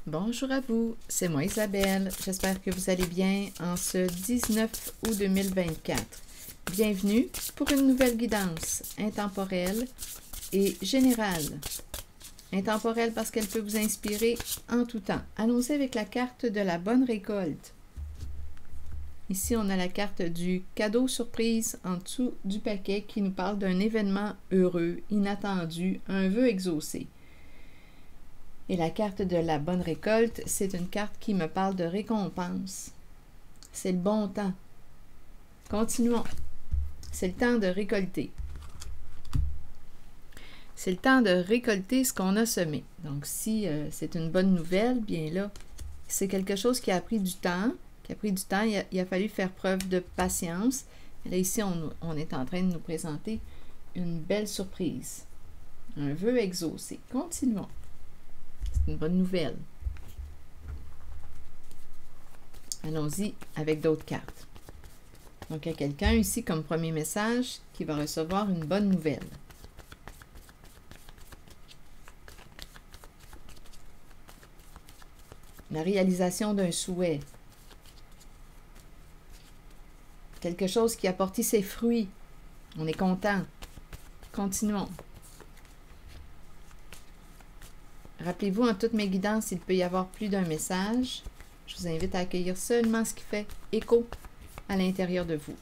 Bonjour à vous, c'est moi Isabelle. J'espère que vous allez bien en ce 19 août 2024. Bienvenue pour une nouvelle guidance intemporelle et générale. Intemporelle parce qu'elle peut vous inspirer en tout temps. Allons-y avec la carte de la bonne récolte. Ici, on a la carte du cadeau surprise en dessous du paquet qui nous parle d'un événement heureux, inattendu, un vœu exaucé. Et la carte de la bonne récolte, c'est une carte qui me parle de récompense. C'est le bon temps. Continuons. C'est le temps de récolter. C'est le temps de récolter ce qu'on a semé. Donc, si c'est une bonne nouvelle, bien là, c'est quelque chose qui a pris du temps. Il a fallu faire preuve de patience. Et là, ici, on est en train de nous présenter une belle surprise. Un vœu exaucé. Continuons. C'est une bonne nouvelle. Allons-y avec d'autres cartes. Donc, il y a quelqu'un ici comme premier message qui va recevoir une bonne nouvelle. La réalisation d'un souhait. Quelque chose qui a porté ses fruits. On est content. Continuons. Rappelez-vous, en toutes mes guidances, il peut y avoir plus d'un message. Je vous invite à accueillir seulement ce qui fait écho à l'intérieur de vous.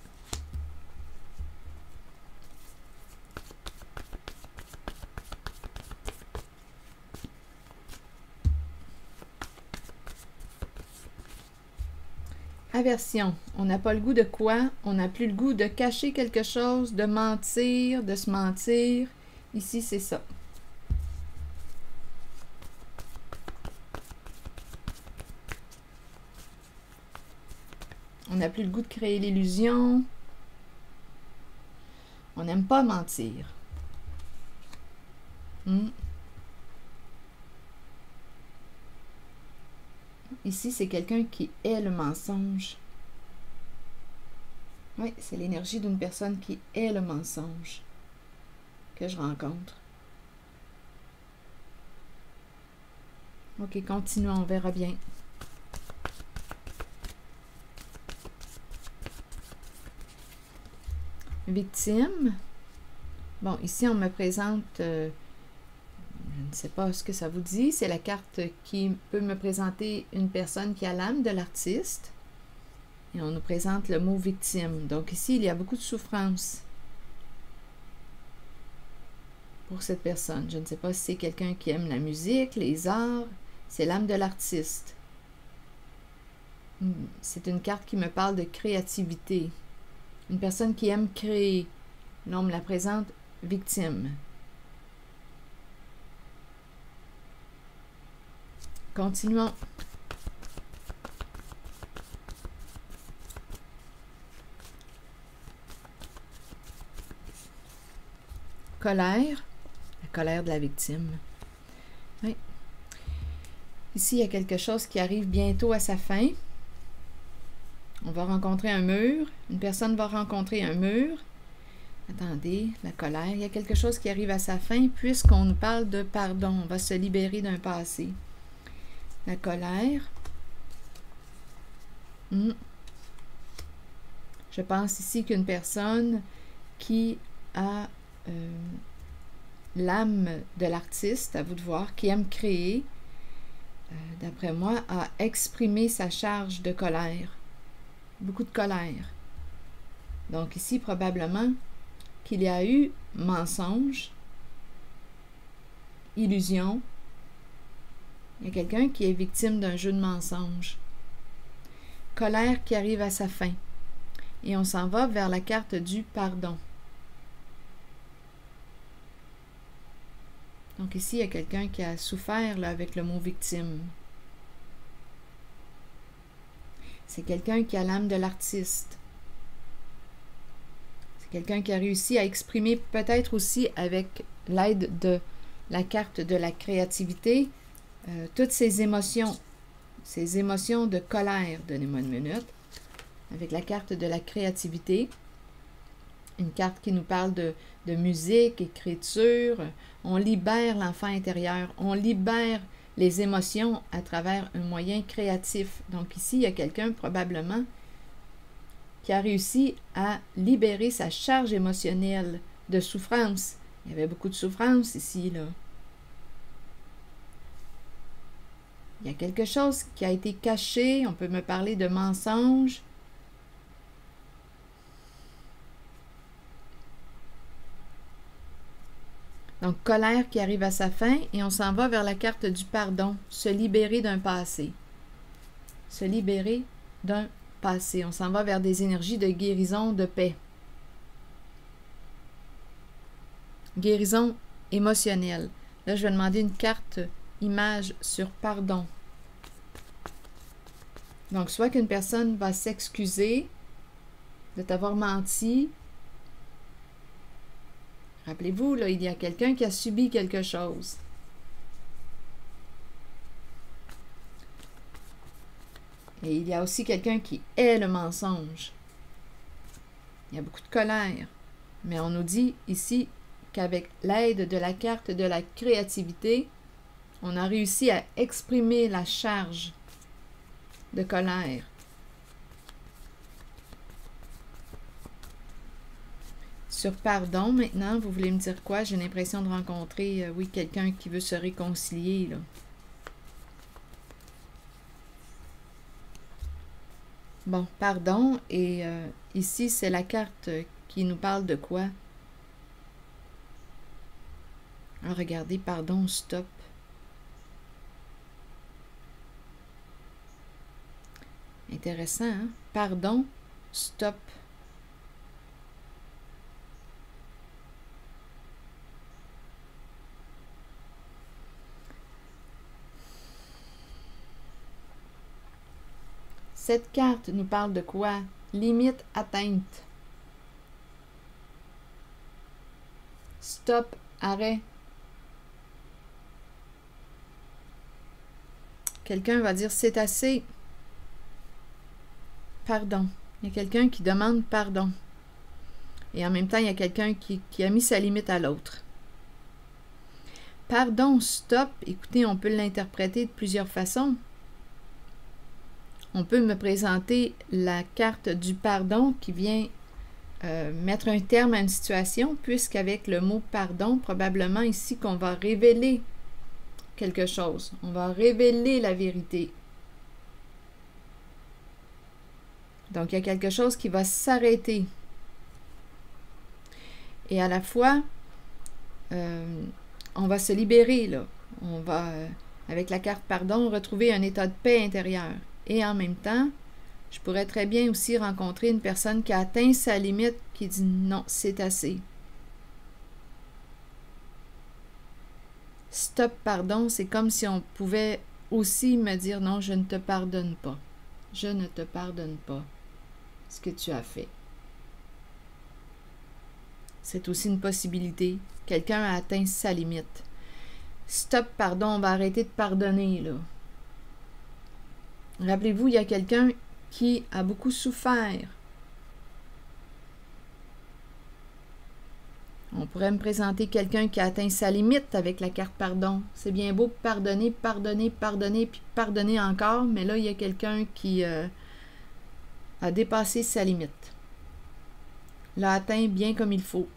Aversion. On n'a pas le goût de quoi? On n'a plus le goût de cacher quelque chose, de mentir, de se mentir. Ici, c'est ça. On n'a plus le goût de créer l'illusion. On n'aime pas mentir. Ici, c'est quelqu'un qui est le mensonge. Oui, c'est l'énergie d'une personne qui est le mensonge que je rencontre. Ok, continuons, on verra bien. Victime. Bon, ici, on me présente, je ne sais pas ce que ça vous dit, c'est la carte qui peut me présenter une personne qui a l'âme de l'artiste. Et on nous présente le mot victime. Donc ici, il y a beaucoup de souffrance pour cette personne. Je ne sais pas si c'est quelqu'un qui aime la musique, les arts. C'est l'âme de l'artiste. C'est une carte qui me parle de créativité. Une personne qui aime créer. Là, on me la présente victime. Continuons. Colère. La colère de la victime. Oui. Ici, il y a quelque chose qui arrive bientôt à sa fin. On va rencontrer un mur. Une personne va rencontrer un mur. Attendez, la colère. Il y a quelque chose qui arrive à sa fin puisqu'on nous parle de pardon. On va se libérer d'un passé. La colère. Je pense ici qu'une personne qui a l'âme de l'artiste, à vous de voir, qui aime créer, d'après moi, a exprimé sa charge de colère. Beaucoup de colère. Donc ici, probablement, qu'il y a eu mensonge, illusion. Il y a quelqu'un qui est victime d'un jeu de mensonge. Colère qui arrive à sa fin. Et on s'en va vers la carte du pardon. Donc ici, il y a quelqu'un qui a souffert là, avec le mot victime. C'est quelqu'un qui a l'âme de l'artiste. C'est quelqu'un qui a réussi à exprimer peut-être aussi avec l'aide de la carte de la créativité, toutes ces émotions de colère. Donnez-moi une minute. Avec la carte de la créativité, une carte qui nous parle de musique, écriture. On libère l'enfant intérieur, on libère les émotions à travers un moyen créatif. Donc ici, il y a quelqu'un probablement qui a réussi à libérer sa charge émotionnelle de souffrance. Il y avait beaucoup de souffrance ici, là. Il y a quelque chose qui a été caché. On peut me parler de mensonge. Donc, colère qui arrive à sa fin et on s'en va vers la carte du pardon. Se libérer d'un passé. Se libérer d'un passé. On s'en va vers des énergies de guérison, de paix. Guérison émotionnelle. Là, je vais demander une carte image sur pardon. Donc, soit qu'une personne va s'excuser de t'avoir menti. Rappelez-vous, là, il y a quelqu'un qui a subi quelque chose. Et il y a aussi quelqu'un qui est le mensonge. Il y a beaucoup de colère. Mais on nous dit ici qu'avec l'aide de la carte de la créativité, on a réussi à exprimer la charge de colère. Sur pardon, maintenant, vous voulez me dire quoi? J'ai l'impression de rencontrer, oui, quelqu'un qui veut se réconcilier, là. Bon, pardon, et ici, c'est la carte qui nous parle de quoi? Ah, regardez, pardon, stop. Intéressant, hein? Pardon, stop. Cette carte nous parle de quoi? Limite atteinte. Stop, arrêt. Quelqu'un va dire c'est assez. Pardon. Il y a quelqu'un qui demande pardon. Et en même temps, il y a quelqu'un qui a mis sa limite à l'autre. Pardon, stop. Écoutez, on peut l'interpréter de plusieurs façons. On peut me présenter la carte du pardon qui vient mettre un terme à une situation, puisqu'avec le mot pardon, probablement ici qu'on va révéler quelque chose. On va révéler la vérité. Donc, il y a quelque chose qui va s'arrêter. Et à la fois, on va se libérer, là. On va, avec la carte pardon, retrouver un état de paix intérieure. Et en même temps, je pourrais très bien aussi rencontrer une personne qui a atteint sa limite, qui dit non, c'est assez. Stop, pardon, c'est comme si on pouvait aussi me dire non, je ne te pardonne pas. Je ne te pardonne pas ce que tu as fait. C'est aussi une possibilité. Quelqu'un a atteint sa limite. Stop, pardon, on va arrêter de pardonner, là. Rappelez-vous, il y a quelqu'un qui a beaucoup souffert. On pourrait me présenter quelqu'un qui a atteint sa limite avec la carte pardon. C'est bien beau pardonner, pardonner, pardonner, puis pardonner encore, mais là, il y a quelqu'un qui a dépassé sa limite. L'a atteint bien comme il faut.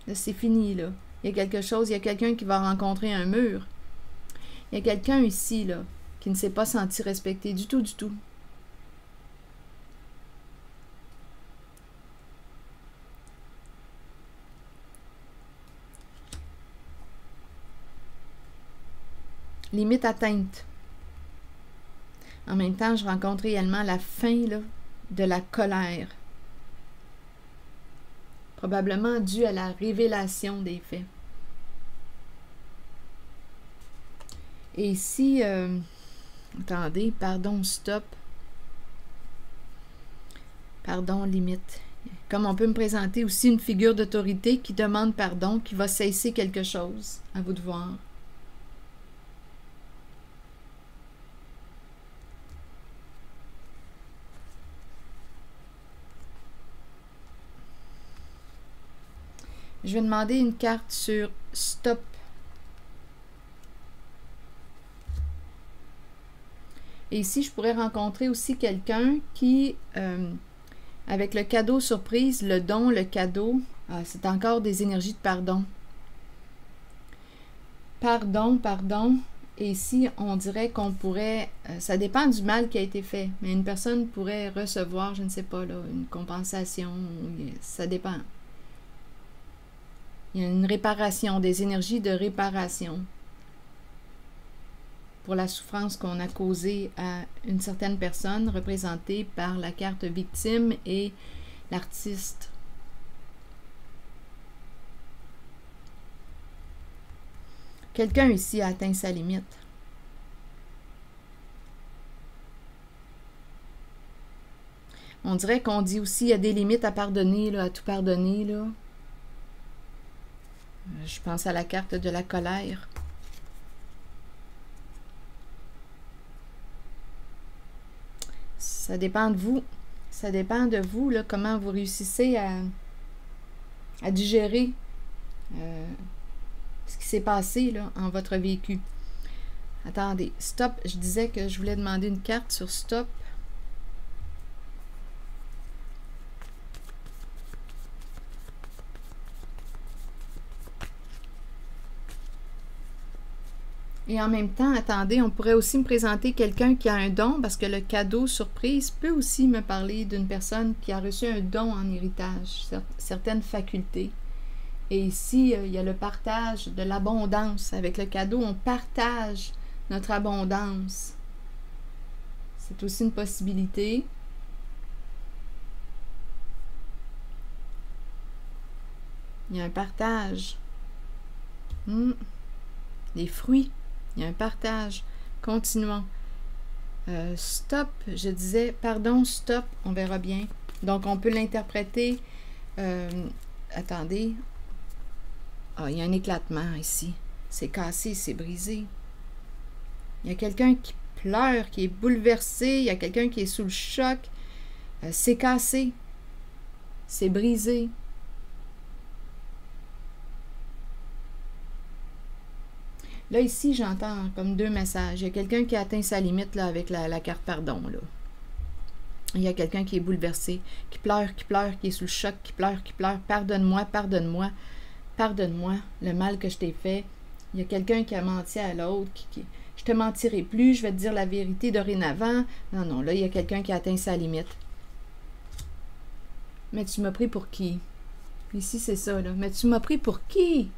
Là, c'est fini, là. Il y a quelque chose, il y a quelqu'un qui va rencontrer un mur. Il y a quelqu'un ici, là, qui ne s'est pas senti respecté du tout, du tout. Limite atteinte. En même temps, je rencontre réellement la fin, là, de la colère. Probablement dû à la révélation des faits. Et ici, attendez, pardon, stop. Pardon, limite. Comme on peut me présenter aussi une figure d'autorité qui demande pardon, qui va cesser quelque chose. À vous de voir. Je vais demander une carte sur stop. Et ici, je pourrais rencontrer aussi quelqu'un qui, avec le cadeau surprise, le don, le cadeau, c'est encore des énergies de pardon. Pardon, pardon. Et ici, on dirait qu'on pourrait, ça dépend du mal qui a été fait, mais une personne pourrait recevoir, je ne sais pas, là, une compensation, ça dépend. Il y a une réparation, des énergies de réparation pour la souffrance qu'on a causée à une certaine personne, représentée par la carte victime et l'artiste. Quelqu'un ici a atteint sa limite. On dirait qu'on dit aussi qu'il y a des limites à pardonner, là, à tout pardonner, là. Je pense à la carte de la colère. Ça dépend de vous. Ça dépend de vous, là, comment vous réussissez à digérer ce qui s'est passé là, en votre vécu. Attendez, stop. Je disais que je voulais demander une carte sur stop. Et en même temps, attendez, on pourrait aussi me présenter quelqu'un qui a un don, parce que le cadeau surprise peut aussi me parler d'une personne qui a reçu un don en héritage, certaines facultés. Et ici, il y a le partage de l'abondance. Avec le cadeau, on partage notre abondance. C'est aussi une possibilité. Il y a un partage. Des fruits. Il y a un partage. Continuons. Stop, je disais, pardon, stop, on verra bien. Donc, on peut l'interpréter. Attendez. Ah, il y a un éclatement ici. C'est cassé, c'est brisé. Il y a quelqu'un qui pleure, qui est bouleversé. Il y a quelqu'un qui est sous le choc. C'est cassé. C'est brisé. Là, ici, j'entends comme deux messages. Il y a quelqu'un qui a atteint sa limite là, avec la carte pardon. Là. Il y a quelqu'un qui est bouleversé, qui pleure, qui est sous le choc, qui pleure. Pardonne-moi, pardonne-moi, pardonne-moi le mal que je t'ai fait. Il y a quelqu'un qui a menti à l'autre, je te mentirai plus, je vais te dire la vérité dorénavant. Non, là, il y a quelqu'un qui a atteint sa limite. Mais tu m'as pris pour qui? Ici, c'est ça, là. Mais tu m'as pris pour qui?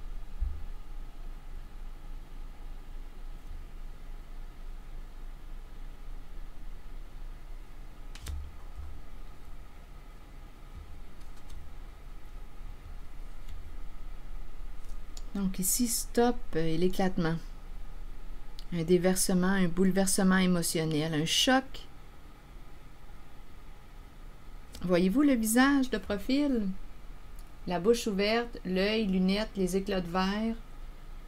Donc ici, stop et l'éclatement. Un déversement, un bouleversement émotionnel, un choc. Voyez-vous le visage de profil? La bouche ouverte, l'œil, lunettes, les éclats de verre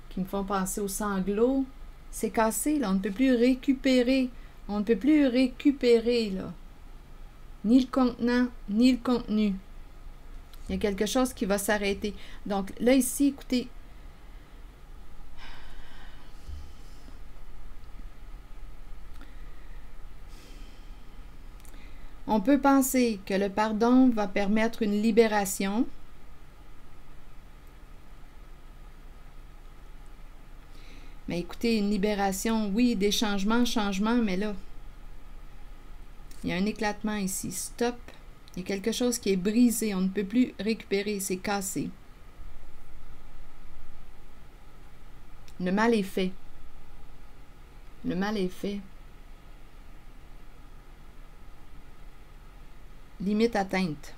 qui me font penser aux sanglots. C'est cassé, là. On ne peut plus récupérer. On ne peut plus récupérer, là. Ni le contenant, ni le contenu. Il y a quelque chose qui va s'arrêter. Donc là, ici, écoutez, on peut penser que le pardon va permettre une libération. Mais écoutez, une libération, oui, des changements, mais là, il y a un éclatement ici. Stop. Il y a quelque chose qui est brisé. On ne peut plus récupérer. C'est cassé. Le mal est fait. Le mal est fait. Limite atteinte.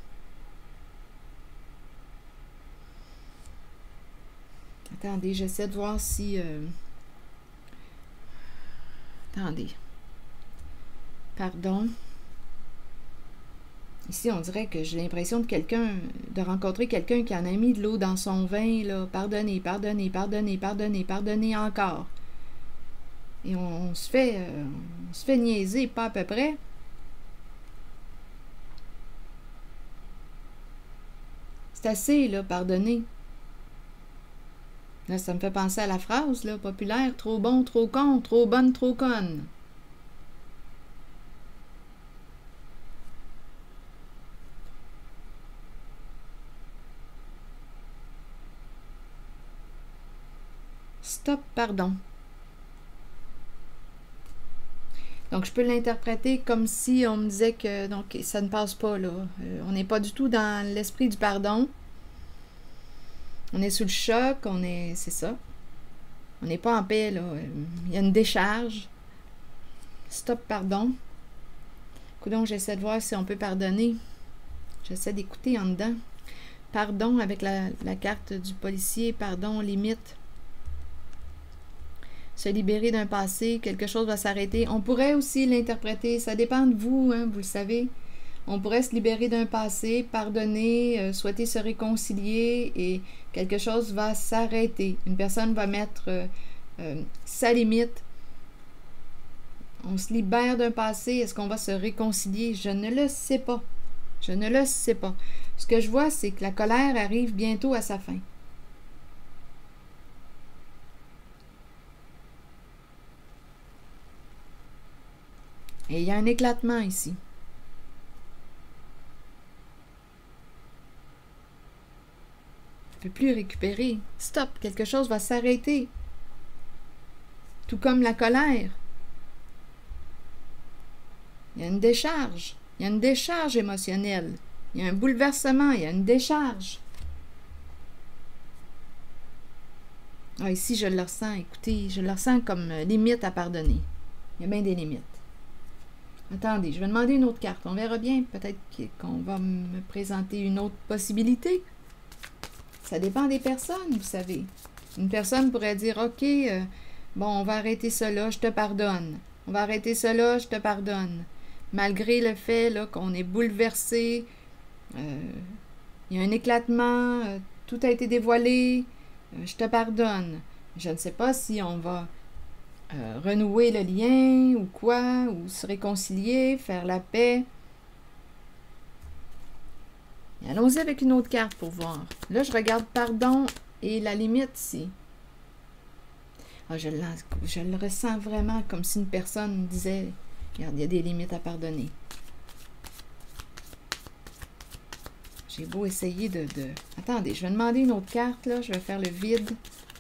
Attendez, j'essaie de voir si... Attendez. Pardon. Ici, on dirait que j'ai l'impression de rencontrer quelqu'un qui en a mis de l'eau dans son vin, là. Pardonnez, pardonnez, pardonnez, pardonnez, pardonnez encore. Et on se fait niaiser, pas à peu près. C'est assez, là, pardonner. Là, ça me fait penser à la phrase, là, populaire. Trop bon, trop con, trop bonne, trop conne. Stop, pardon. Donc, je peux l'interpréter comme si on me disait que donc ça ne passe pas, là. On n'est pas du tout dans l'esprit du pardon. On est sous le choc, c'est ça. On n'est pas en paix, là. Il y a une décharge. Stop, pardon. Coudonc, j'essaie de voir si on peut pardonner. J'essaie d'écouter en dedans. Pardon avec la carte du policier. Pardon, limite. Se libérer d'un passé, quelque chose va s'arrêter. On pourrait aussi l'interpréter, ça dépend de vous, hein, vous le savez. On pourrait se libérer d'un passé, pardonner, souhaiter se réconcilier et quelque chose va s'arrêter. Une personne va mettre sa limite. On se libère d'un passé, est-ce qu'on va se réconcilier? Je ne le sais pas. Je ne le sais pas. Ce que je vois, c'est que la colère arrive bientôt à sa fin. Et il y a un éclatement ici. On ne peut plus récupérer. Stop, quelque chose va s'arrêter. Tout comme la colère. Il y a une décharge. Il y a une décharge émotionnelle. Il y a un bouleversement, il y a une décharge. Ah, ici, je le ressens. Écoutez, je le ressens comme limite à pardonner. Il y a bien des limites. Attendez, je vais demander une autre carte. On verra bien. Peut-être qu'on va me présenter une autre possibilité. Ça dépend des personnes, vous savez. Une personne pourrait dire, OK, bon, on va arrêter cela, je te pardonne. On va arrêter cela, je te pardonne. Malgré le fait là, qu'on est bouleversé, il y a un éclatement, tout a été dévoilé, je te pardonne. Je ne sais pas si on va renouer le lien ou quoi, ou se réconcilier, faire la paix. Allons-y avec une autre carte pour voir. Là, je regarde pardon et la limite ici. Ah, je le ressens vraiment comme si une personne disait, regarde, il y a des limites à pardonner. J'ai beau essayer de... Attendez, je vais demander une autre carte, là. Je vais faire le vide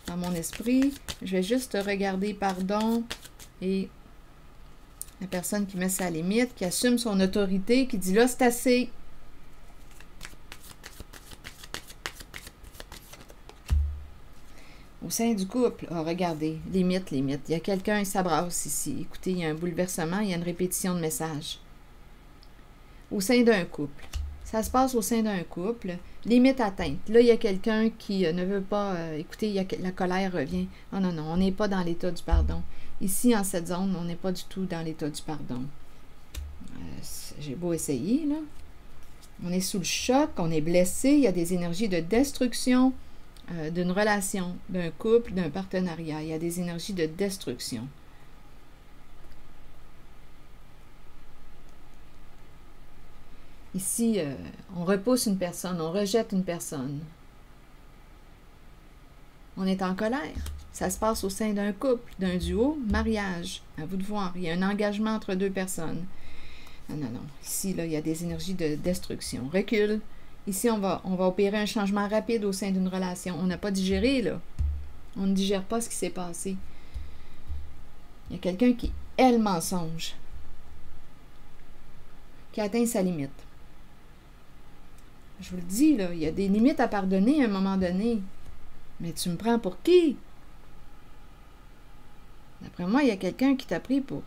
dans mon esprit. Je vais juste regarder pardon et la personne qui met sa limite, qui assume son autorité, qui dit là, c'est assez. Au sein du couple, oh, regardez, limite. Il y a quelqu'un, il s'abrasse ici. Écoutez, il y a un bouleversement, il y a une répétition de messages. Au sein d'un couple. Ça se passe au sein d'un couple. Limite atteinte. Là, il y a quelqu'un qui ne veut pas... écoutez, la colère revient. Oh non, on n'est pas dans l'état du pardon. Ici, en cette zone, on n'est pas du tout dans l'état du pardon. J'ai beau essayer, là. On est sous le choc, on est blessé, il y a des énergies de destruction d'une relation, d'un couple, d'un partenariat. Il y a des énergies de destruction. Ici, on repousse une personne, on rejette une personne. On est en colère. Ça se passe au sein d'un couple, d'un duo, mariage. À vous de voir. Il y a un engagement entre deux personnes. Non. Ici, là, il y a des énergies de destruction. Recule. Ici, on va opérer un changement rapide au sein d'une relation. On n'a pas digéré, là. On ne digère pas ce qui s'est passé. Il y a quelqu'un qui est le mensonge. Qui atteint sa limite. Je vous le dis, là, il y a des limites à pardonner à un moment donné. Mais tu me prends pour qui? D'après moi, il y a quelqu'un qui t'a pris pour...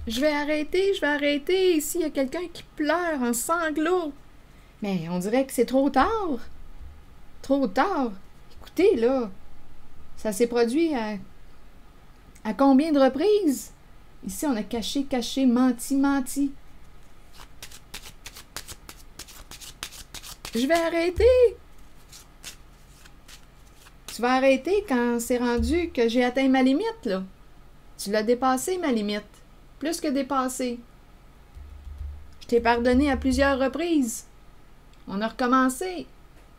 Je vais arrêter. Ici, il y a quelqu'un qui pleure en sanglots. Mais on dirait que c'est trop tard. Trop tard. Écoutez, là, ça s'est produit à combien de reprises? Ici, on a caché, menti. Je vais arrêter. Tu vas arrêter quand c'est rendu que j'ai atteint ma limite, là. Tu l'as dépassé, ma limite. Plus que dépassé. Je t'ai pardonné à plusieurs reprises. On a recommencé.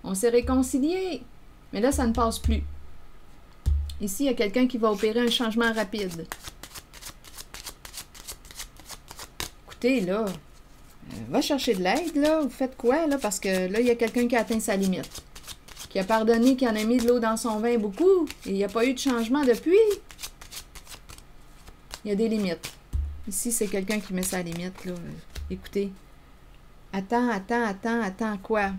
On s'est réconcilié. Mais là, ça ne passe plus. Ici, il y a quelqu'un qui va opérer un changement rapide. écoutez, là, va chercher de l'aide, là. Vous faites quoi, là? Parce que là, il y a quelqu'un qui a atteint sa limite. Qui a pardonné, qui en a mis de l'eau dans son vin beaucoup. Et il n'y a pas eu de changement depuis. Il y a des limites. Ici, c'est quelqu'un qui met sa limite, là. Écoutez. Attends, attends, attends, attends, quoi?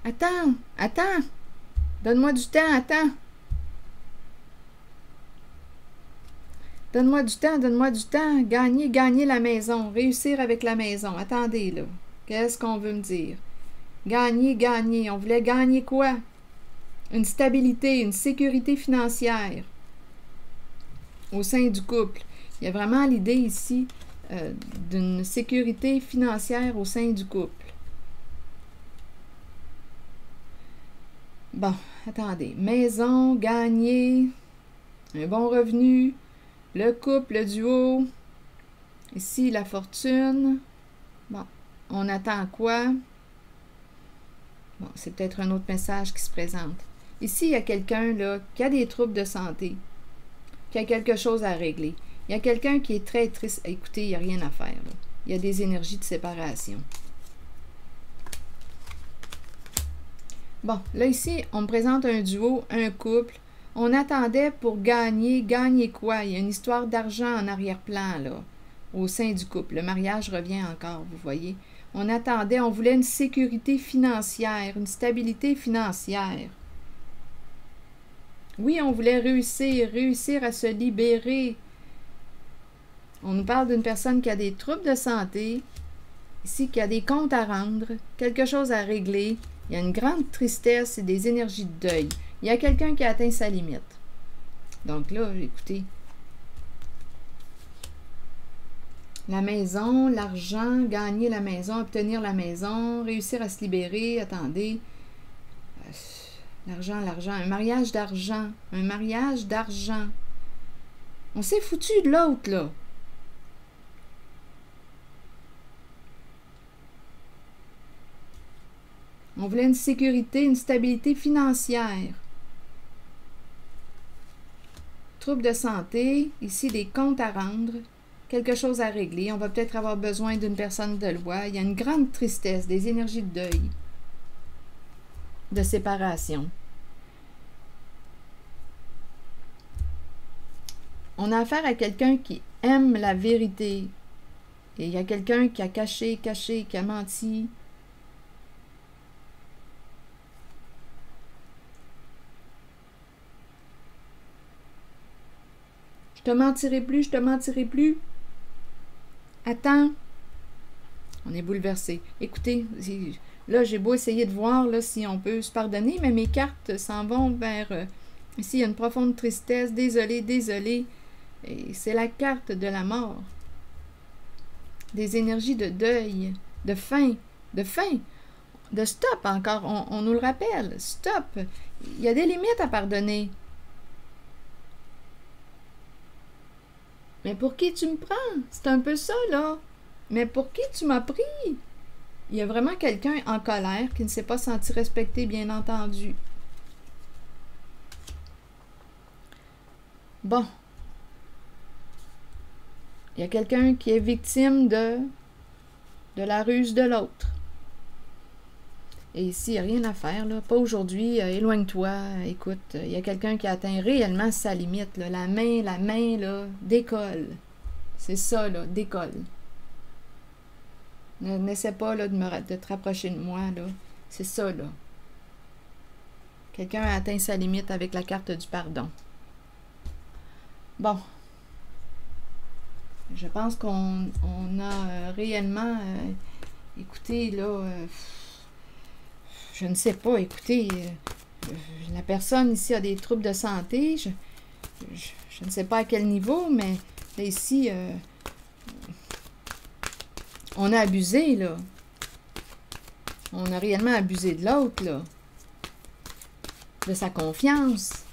Attends, attends. Donne-moi du temps, attends. Donne-moi du temps, donne-moi du temps. Gagner, gagner la maison. Réussir avec la maison. Attendez, là. Qu'est-ce qu'on veut me dire? Gagner, gagner. On voulait gagner quoi? Une stabilité, une sécurité financière au sein du couple. Il y a vraiment l'idée ici d'une sécurité financière au sein du couple. Bon, attendez. Maison, gagner, un bon revenu, le couple, le duo. Ici, la fortune. Bon, on attend quoi? Bon, c'est peut-être un autre message qui se présente. Ici, il y a quelqu'un là qui a des troubles de santé, qui a quelque chose à régler. Il y a quelqu'un qui est très triste. Écoutez, il n'y a rien à faire, là. Il y a des énergies de séparation. Bon, là ici, on me présente un duo, un couple. On attendait pour gagner. Gagner quoi? Il y a une histoire d'argent en arrière-plan, là, au sein du couple. Le mariage revient encore, vous voyez. On attendait, on voulait une sécurité financière, une stabilité financière. Oui, on voulait réussir à se libérer. On nous parle d'une personne qui a des troubles de santé, ici, qui a des comptes à rendre, quelque chose à régler. Il y a une grande tristesse et des énergies de deuil. Il y a quelqu'un qui a atteint sa limite. Donc là, écoutez, la maison, l'argent, gagner la maison, obtenir la maison, réussir à se libérer, attendez. L'argent, l'argent, un mariage d'argent, un mariage d'argent. On s'est foutu de l'autre, là. On voulait une sécurité, une stabilité financière. Troubles de santé, ici des comptes à rendre, quelque chose à régler. On va peut-être avoir besoin d'une personne de loi. Il y a une grande tristesse, des énergies de deuil, de séparation. On a affaire à quelqu'un qui aime la vérité. Et il y a quelqu'un qui a caché, qui a menti. Je te mentirai plus, je te mentirai plus. Attends. On est bouleversé. Écoutez, là, j'ai beau essayer de voir là, si on peut se pardonner, mais mes cartes s'en vont vers... ici, il y a une profonde tristesse. Désolé, désolé. Et c'est la carte de la mort. Des énergies de deuil, de fin, de stop encore. On nous le rappelle. Stop. Il y a des limites à pardonner. Mais pour qui tu me prends? C'est un peu ça, là. Mais pour qui tu m'as pris? Il y a vraiment quelqu'un en colère qui ne s'est pas senti respecté, bien entendu. Bon. Il y a quelqu'un qui est victime de la ruse de l'autre. Et ici, il n'y a rien à faire, là. Pas aujourd'hui, éloigne-toi. Écoute, il y a quelqu'un qui a atteint réellement sa limite, là. La main, là, décolle. C'est ça, là, décolle. N'essaie pas, là, de te rapprocher de moi, là. C'est ça, là. Quelqu'un a atteint sa limite avec la carte du pardon. Bon. Je pense qu'on a réellement... écoutez, là... je ne sais pas, écoutez, la personne ici a des troubles de santé, je ne sais pas à quel niveau, mais là, ici, on a abusé, là. On a réellement abusé de l'autre, là. De sa confiance.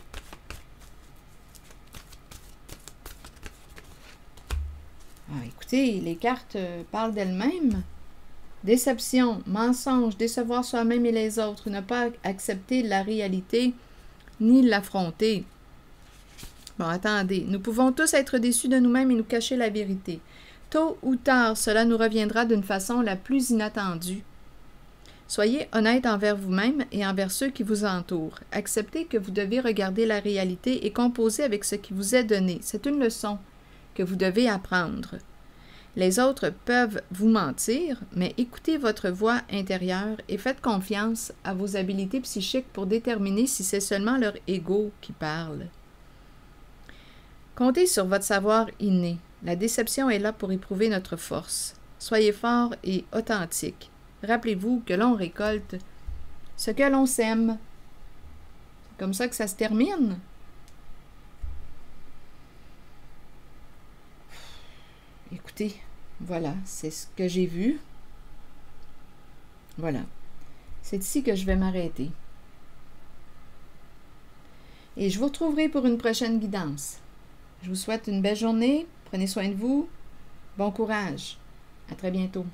Ah, écoutez, les cartes parlent d'elles-mêmes. Déception, mensonge, décevoir soi-même et les autres, ne pas accepter la réalité ni l'affronter. Bon, attendez, nous pouvons tous être déçus de nous-mêmes et nous cacher la vérité. Tôt ou tard, cela nous reviendra d'une façon la plus inattendue. Soyez honnête envers vous-même et envers ceux qui vous entourent. Acceptez que vous devez regarder la réalité et composer avec ce qui vous est donné. C'est une leçon que vous devez apprendre. Les autres peuvent vous mentir, mais écoutez votre voix intérieure et faites confiance à vos habiletés psychiques pour déterminer si c'est seulement leur ego qui parle. Comptez sur votre savoir inné. La déception est là pour éprouver notre force. Soyez fort et authentique. Rappelez-vous que l'on récolte ce que l'on sème. C'est comme ça que ça se termine. Écoutez, voilà, c'est ce que j'ai vu. Voilà. C'est ici que je vais m'arrêter. Et je vous retrouverai pour une prochaine guidance. Je vous souhaite une belle journée. Prenez soin de vous. Bon courage. À très bientôt.